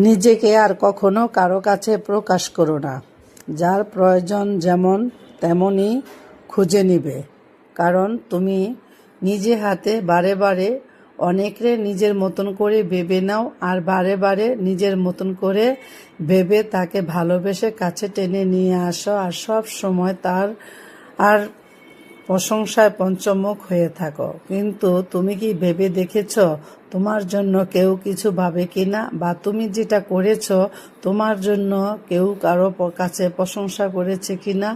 নিজেকে আর কখনো কারো কাছে প্রকাশ করো না। যার প্রয়োজন যেমন তেমনই খুঁজে নিবে। কারণ তুমি নিজে হাতে বারে বারে অনেকরে নিজের মতন করে ভেবে নাও, আর বারে বারে নিজের মতন করে ভেবে তাকে ভালোবেসে কাছে টেনে নিয়ে আসো, আর সব সময় তার আর প্রশংসায় পঞ্চমুখ হয়ে থাকো। কিন্তু তুমি কি ভেবে দেখেছ তোমার জন্য কেউ কিছু ভাবে কিনা, বা তুমি যেটা করেছ তোমার জন্য কেউ কারো কাছে প্রশংসা করেছে কিনা,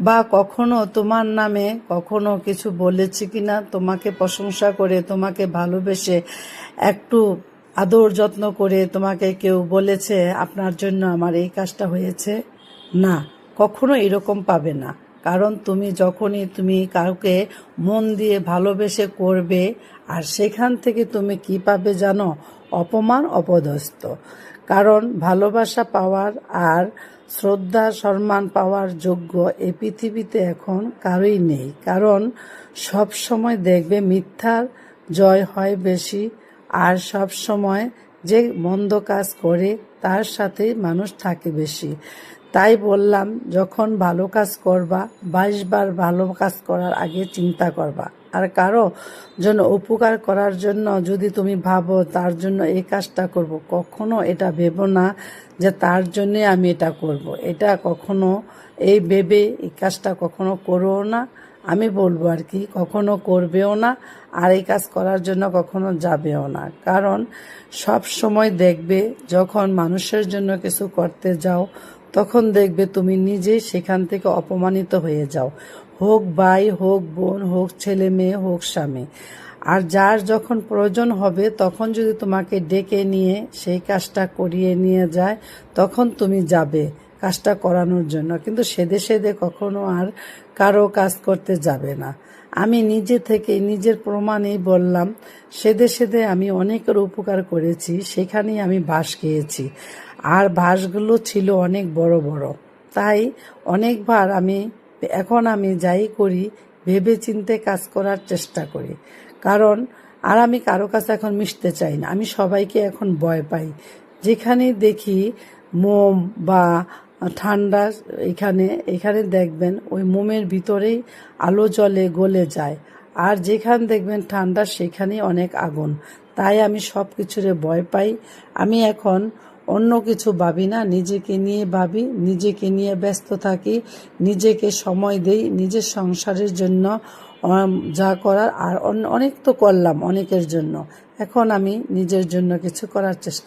বা কখনো তোমার নামে কখনো কিছু বলেছে কিনা, তোমাকে প্রশংসা করে তোমাকে ভালোবেসে একটু আদর যত্ন করে তোমাকে কেউ বলেছে আপনার জন্য আমার এই কাজটা হয়েছে? না, কখনো এরকম পাবে না। কারণ যখনই তুমি কাউকে মন দিয়ে ভালোবেসে করবে, আর সেখান থেকে তুমি কি পাবে জানো? অপমান, অপদস্থ। কারণ ভালোবাসা পাওয়ার আর শ্রদ্ধা সম্মান পাওয়ার যোগ্য এই পৃথিবীতে এখন কারোই নেই। কারণ সব সময় দেখবে মিথ্যার জয় হয় বেশি, আর সব সময় যে মন্দ কাজ করে তার সাথে মানুষ থাকে বেশি। তাই বললাম, যখন ভালো কাজ করবা 22 বার ভালো কাজ করার আগে চিন্তা করবা। আর কারো জন্য উপকার করার জন্য যদি তুমি ভাবো তার জন্য এই কাজটা করব, কখনো এটা ভেবো না যে তার জন্যে আমি এটা করব। এটা কখনো এই ভেবে এই কাজটা কখনো করো না। আমি বলবো আর কি, কখনো করবেও না, আর এই কাজ করার জন্য কখনো যাবেও না। কারণ সব সময় দেখবে যখন মানুষের জন্য কিছু করতে যাও, তখন দেখবে তুমি নিজেই সেখান থেকে অপমানিত হয়ে যাও। হোক ভাই, হোক বোন, হোক ছেলে মেয়ে, হোক স্বামী। আর যার যখন প্রয়োজন হবে তখন যদি তোমাকে ডেকে নিয়ে সেই কাজটা করিয়ে নিয়ে যায়, তখন তুমি যাবে কাজটা করানোর জন্য। কিন্তু সেদে সেদে কখনো আর কারো কাজ করতে যাবে না। আমি নিজে থেকে নিজের প্রমাণেই বললাম, সেদে সেদে আমি অনেকের উপকার করেছি, সেখানেই আমি বাস খেয়েছি। আর বাসগুলো ছিল অনেক বড় বড়। তাই অনেকবার এখন আমি যাই করি ভেবে চিন্তে কাজ করার চেষ্টা করি। কারণ আমি কারো কাছে এখন মিশতে চাই না। আমি সবাইকে এখন ভয় পাই। যেখানে দেখি মোম বা ঠান্ডা, এখানে দেখবেন ওই মোমের ভিতরেই আলো জ্বলে গলে যায়, আর যেখানে দেখবেন ঠান্ডা সেখানেই অনেক আগুন। তাই আমি সব কিছুরে ভয় পাই। আমি এখন অন্য কিছু ভাবি না, নিজেকে নিয়ে ভাবি, নিজেকে নিয়ে ব্যস্ত থাকি, নিজেকে সময় দেই নিজের সংসারের জন্য যা করার। আর অনেক তো করলাম অনেকের জন্য, এখন আমি নিজের জন্য কিছু করার চেষ্টা